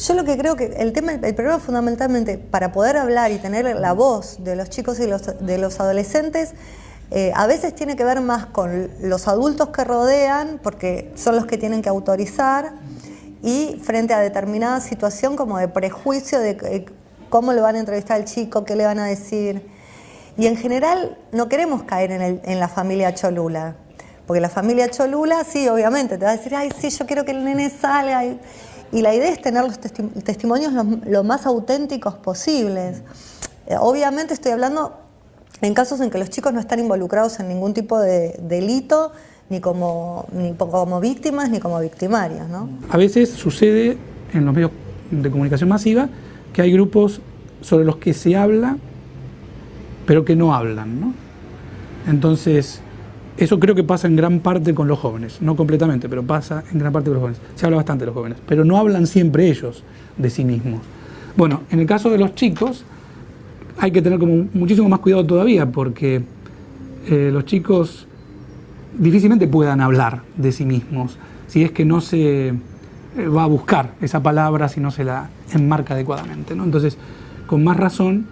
Yo lo que creo que el problema fundamentalmente para poder hablar y tener la voz de los chicos y de los adolescentes, a veces tiene que ver más con los adultos que rodean, porque son los que tienen que autorizar, y frente a determinada situación como de prejuicio de cómo le van a entrevistar al chico, qué le van a decir. Y en general no queremos caer en la familia Cholula, porque la familia Cholula, sí, obviamente, te va a decir, ay, sí, yo quiero que el nene salga. Y la idea es tener los testimonios lo más auténticos posibles. Obviamente estoy hablando en casos en que los chicos no están involucrados en ningún tipo de delito, ni como víctimas ni como victimarios, ¿no? A veces sucede en los medios de comunicación masiva que hay grupos sobre los que se habla, pero que no hablan, ¿no? Entonces, eso creo que pasa en gran parte con los jóvenes, no completamente, pero pasa en gran parte con los jóvenes. Se habla bastante de los jóvenes, pero no hablan siempre ellos de sí mismos. Bueno, en el caso de los chicos hay que tener como muchísimo más cuidado todavía, porque los chicos difícilmente puedan hablar de sí mismos si es que no se va a buscar esa palabra, si no se la enmarca adecuadamente, ¿no? Entonces, con más razón,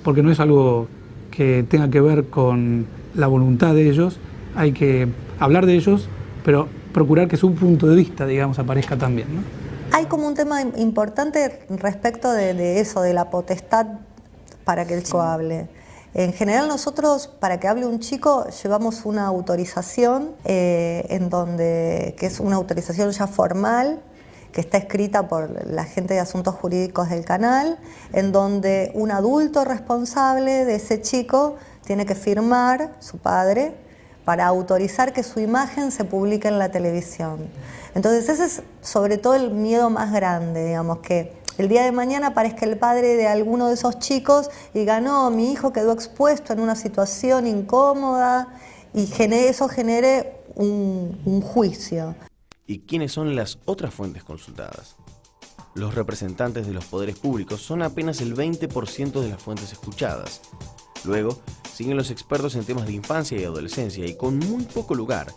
porque no es algo que tenga que ver con la voluntad de ellos, hay que hablar de ellos, pero procurar que su punto de vista, digamos, aparezca también, ¿no? Hay como un tema importante respecto de eso, de la potestad para que el chico hable. En general nosotros, para que hable un chico, llevamos una autorización, que es una autorización ya formal, que está escrita por la gente de asuntos jurídicos del canal, en donde un adulto responsable de ese chico tiene que firmar, su padre, para autorizar que su imagen se publique en la televisión. Entonces ese es sobre todo el miedo más grande, digamos, que el día de mañana aparezca el padre de alguno de esos chicos y diga, no, mi hijo quedó expuesto en una situación incómoda, y eso genere un juicio. ¿Y quiénes son las otras fuentes consultadas? Los representantes de los poderes públicos son apenas el 20% de las fuentes escuchadas. Luego, siguen los expertos en temas de infancia y adolescencia y, con muy poco lugar,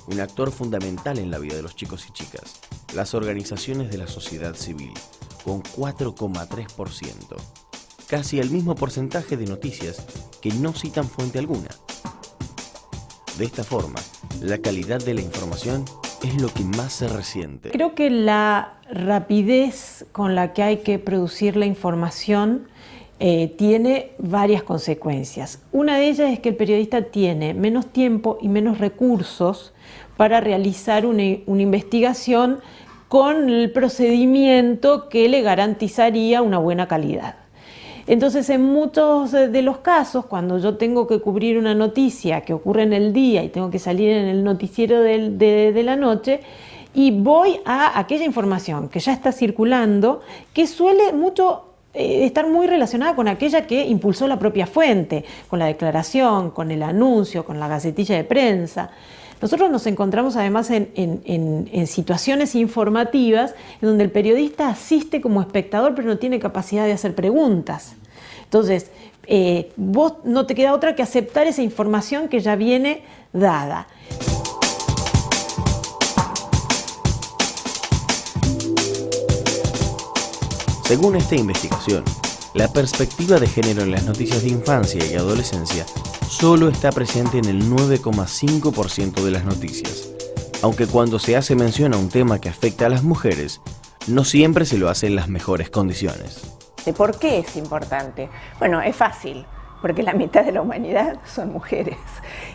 un actor fundamental en la vida de los chicos y chicas, las organizaciones de la sociedad civil, con 4,3%. Casi el mismo porcentaje de noticias que no citan fuente alguna. De esta forma, la calidad de la información es lo que más se resiente. Creo que la rapidez con la que hay que producir la información tiene varias consecuencias. Una de ellas es que el periodista tiene menos tiempo y menos recursos para realizar una investigación con el procedimiento que le garantizaría una buena calidad. Entonces, en muchos de los casos, cuando yo tengo que cubrir una noticia que ocurre en el día y tengo que salir en el noticiero de la noche, y voy a aquella información que ya está circulando, que suele estar muy relacionada con aquella que impulsó la propia fuente, con la declaración, con el anuncio, con la gacetilla de prensa. Nosotros nos encontramos además en situaciones informativas en donde el periodista asiste como espectador, pero no tiene capacidad de hacer preguntas. Entonces, vos no te queda otra que aceptar esa información que ya viene dada. Según esta investigación, la perspectiva de género en las noticias de infancia y adolescencia solo está presente en el 9,5% de las noticias, aunque cuando se hace mención a un tema que afecta a las mujeres, no siempre se lo hace en las mejores condiciones. ¿Por qué es importante? Bueno, es fácil, porque la mitad de la humanidad son mujeres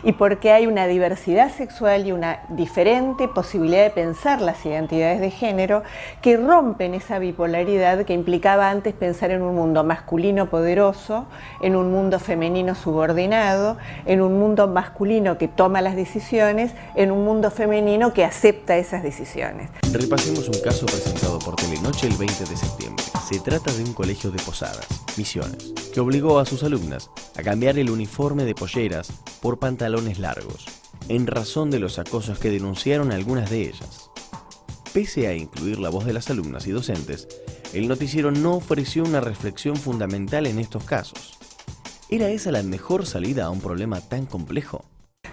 y porque hay una diversidad sexual y una diferente posibilidad de pensar las identidades de género que rompen esa bipolaridad que implicaba antes pensar en un mundo masculino poderoso, en un mundo femenino subordinado, en un mundo masculino que toma las decisiones, en un mundo femenino que acepta esas decisiones. Repasemos un caso presentado por Telenoche el 20 de septiembre. Se trata de un colegio de Posadas, Misiones, que obligó a sus alumnas a cambiar el uniforme de polleras por pantalones largos, en razón de los acosos que denunciaron algunas de ellas. Pese a incluir la voz de las alumnas y docentes, el noticiero no ofreció una reflexión fundamental en estos casos. ¿Era esa la mejor salida a un problema tan complejo?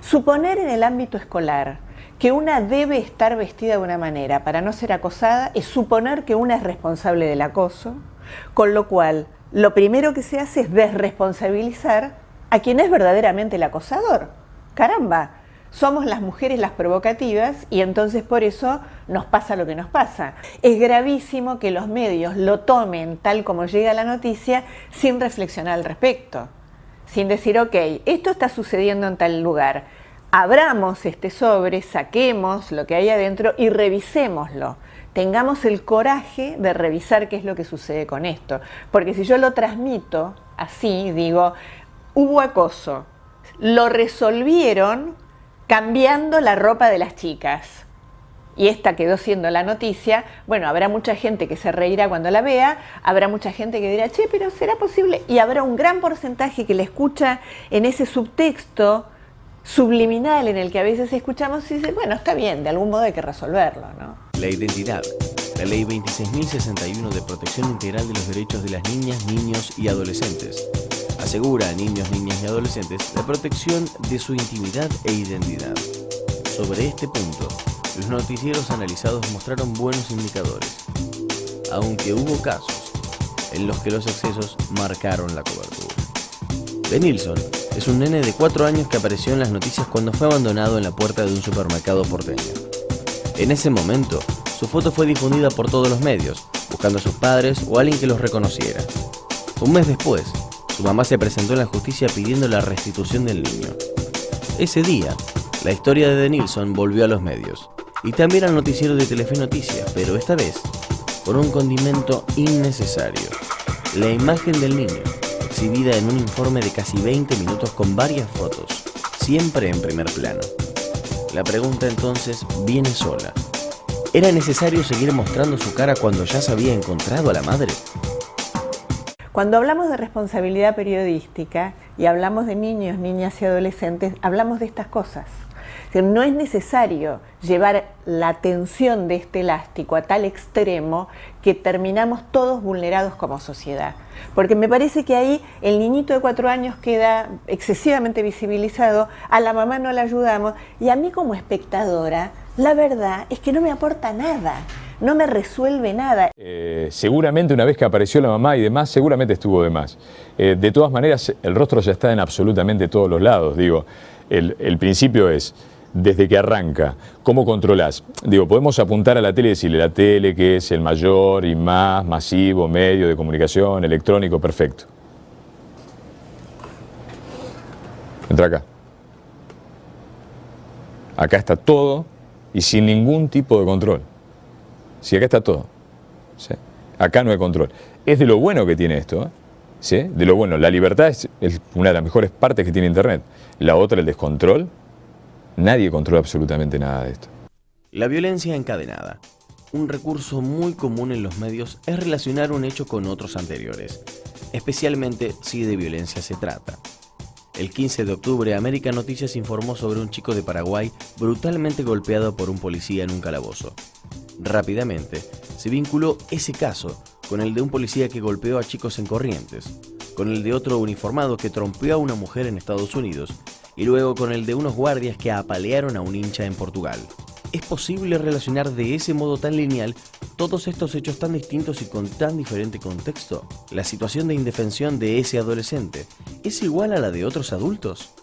Suponer en el ámbito escolar que una debe estar vestida de una manera para no ser acosada es suponer que una es responsable del acoso, con lo cual lo primero que se hace es desresponsabilizar a quien es verdaderamente el acosador. Caramba, somos las mujeres las provocativas y entonces por eso nos pasa lo que nos pasa. Es gravísimo que los medios lo tomen tal como llega la noticia sin reflexionar al respecto, sin decir, ok, esto está sucediendo en tal lugar. Abramos este sobre, saquemos lo que hay adentro y revisémoslo. Tengamos el coraje de revisar qué es lo que sucede con esto. Porque si yo lo transmito así, digo, hubo acoso, lo resolvieron cambiando la ropa de las chicas. Y esta quedó siendo la noticia. Bueno, habrá mucha gente que se reirá cuando la vea, habrá mucha gente que dirá, che, pero ¿será posible? Y habrá un gran porcentaje que le escucha en ese subtexto subliminal en el que a veces escuchamos y dice, bueno, está bien, de algún modo hay que resolverlo, ¿no? La identidad. La Ley 26.061 de Protección Integral de los Derechos de las Niñas, Niños y Adolescentes asegura a niños, niñas y adolescentes la protección de su intimidad e identidad. Sobre este punto, los noticieros analizados mostraron buenos indicadores, aunque hubo casos en los que los excesos marcaron la cobertura. Denilson es un nene de 4 años que apareció en las noticias cuando fue abandonado en la puerta de un supermercado porteño. En ese momento, su foto fue difundida por todos los medios, buscando a sus padres o a alguien que los reconociera. Un mes después, su mamá se presentó en la justicia pidiendo la restitución del niño. Ese día, la historia de Denilson volvió a los medios, y también al noticiero de Telefe Noticias, pero esta vez con un condimento innecesario: la imagen del niño, exhibida en un informe de casi 20 minutos con varias fotos, siempre en primer plano. La pregunta entonces viene sola: ¿era necesario seguir mostrando su cara cuando ya se había encontrado a la madre? Cuando hablamos de responsabilidad periodística y hablamos de niños, niñas y adolescentes, hablamos de estas cosas. O sea, no es necesario llevar la tensión de este elástico a tal extremo que terminamos todos vulnerados como sociedad. Porque me parece que ahí el niñito de 4 años queda excesivamente visibilizado, a la mamá no la ayudamos y a mí como espectadora, la verdad es que no me aporta nada. No me resuelve nada. Seguramente una vez que apareció la mamá y demás, seguramente estuvo de más. De todas maneras, el rostro ya está en absolutamente todos los lados. Digo, el principio es, desde que arranca, ¿cómo controlás? Digo, podemos apuntar a la tele y decirle, la tele que es el mayor y más masivo medio de comunicación electrónico, perfecto. Entra acá. Acá está todo y sin ningún tipo de control. Sí, acá está todo. ¿Sí? Acá no hay control. Es de lo bueno que tiene esto, ¿eh? ¿Sí? De lo bueno. La libertad es una de las mejores partes que tiene Internet. La otra, el descontrol. Nadie controla absolutamente nada de esto. La violencia encadenada. Un recurso muy común en los medios es relacionar un hecho con otros anteriores, especialmente si de violencia se trata. El 15 de octubre, América Noticias informó sobre un chico de Paraguay brutalmente golpeado por un policía en un calabozo. Rápidamente, se vinculó ese caso con el de un policía que golpeó a chicos en Corrientes, con el de otro uniformado que trompeó a una mujer en Estados Unidos y luego con el de unos guardias que apalearon a un hincha en Portugal. ¿Es posible relacionar de ese modo tan lineal todos estos hechos tan distintos y con tan diferente contexto? ¿La situación de indefensión de ese adolescente es igual a la de otros adultos?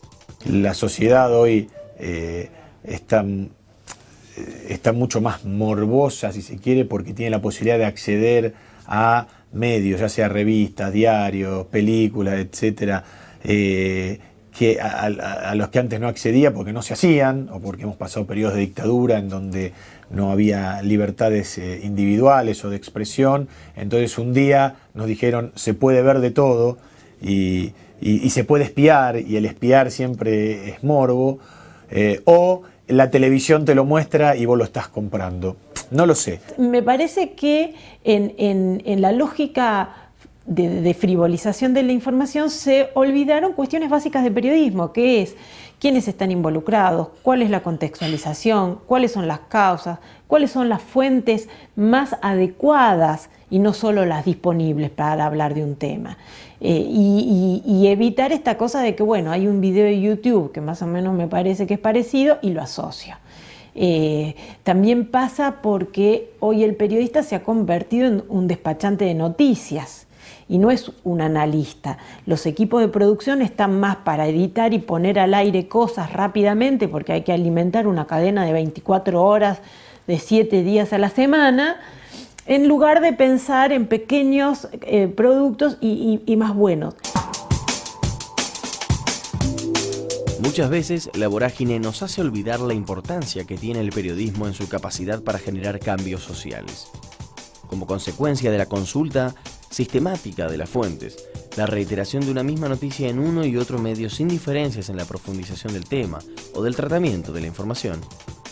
La sociedad hoy está mucho más morbosa, si se quiere, porque tiene la posibilidad de acceder a medios, ya sea revistas, diarios, películas, etcétera, que a los que antes no accedía porque no se hacían, o porque hemos pasado periodos de dictadura en donde no había libertades individuales o de expresión. Entonces un día nos dijeron, se puede ver de todo y se puede espiar, y el espiar siempre es morbo, o la televisión te lo muestra y vos lo estás comprando. No lo sé. Me parece que en la lógica de frivolización de la información se olvidaron cuestiones básicas de periodismo, que es quiénes están involucrados, cuál es la contextualización, cuáles son las causas, cuáles son las fuentes más adecuadas y no solo las disponibles para hablar de un tema. Y evitar esta cosa de que, bueno, hay un video de YouTube que más o menos me parece que es parecido y lo asocio. También pasa porque hoy el periodista se ha convertido en un despachante de noticias y no es un analista. Los equipos de producción están más para editar y poner al aire cosas rápidamente porque hay que alimentar una cadena de 24 horas de 7 días a la semana, en lugar de pensar en pequeños productos y más buenos. Muchas veces la vorágine nos hace olvidar la importancia que tiene el periodismo en su capacidad para generar cambios sociales. Como consecuencia de la consulta sistemática de las fuentes, la reiteración de una misma noticia en uno y otro medio sin diferencias en la profundización del tema o del tratamiento de la información,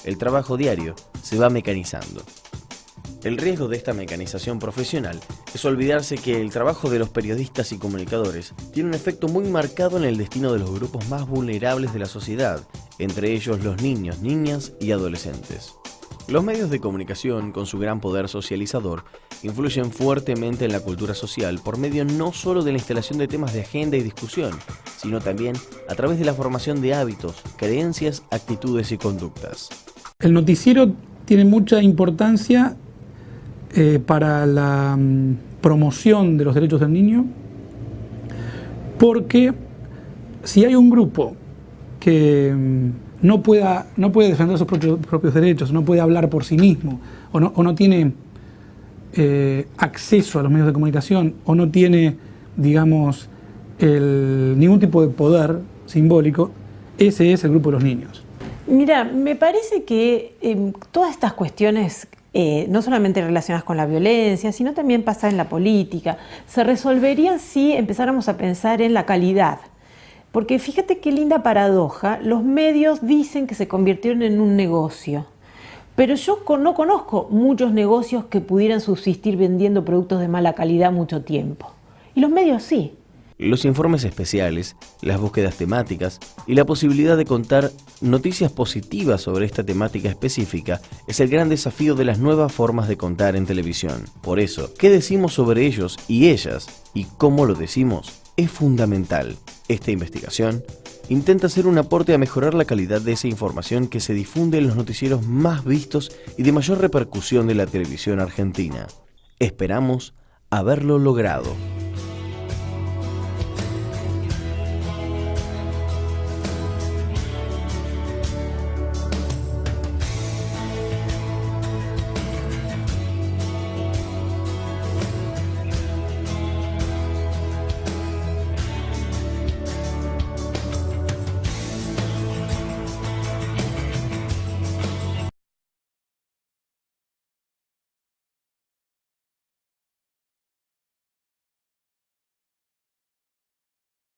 el trabajo diario se va mecanizando. El riesgo de esta mecanización profesional es olvidarse que el trabajo de los periodistas y comunicadores tiene un efecto muy marcado en el destino de los grupos más vulnerables de la sociedad, entre ellos los niños, niñas y adolescentes. Los medios de comunicación, con su gran poder socializador, influyen fuertemente en la cultura social por medio no solo de la instalación de temas de agenda y discusión, sino también a través de la formación de hábitos, creencias, actitudes y conductas. El noticiero tiene mucha importancia para la promoción de los derechos del niño, porque si hay un grupo que no puede defender sus propios derechos, no puede hablar por sí mismo, o no tiene acceso a los medios de comunicación, o no tiene, digamos, ningún tipo de poder simbólico, ese es el grupo de los niños. Mira, me parece que todas estas cuestiones, no solamente relacionadas con la violencia, sino también pasa en la política, se resolverían si empezáramos a pensar en la calidad. Porque fíjate qué linda paradoja, los medios dicen que se convirtieron en un negocio, pero yo no conozco muchos negocios que pudieran subsistir vendiendo productos de mala calidad mucho tiempo. Y los medios sí. Los informes especiales, las búsquedas temáticas y la posibilidad de contar noticias positivas sobre esta temática específica es el gran desafío de las nuevas formas de contar en televisión. Por eso, ¿qué decimos sobre ellos y ellas y cómo lo decimos? Es fundamental. Esta investigación intenta hacer un aporte a mejorar la calidad de esa información que se difunde en los noticieros más vistos y de mayor repercusión de la televisión argentina. Esperamos haberlo logrado.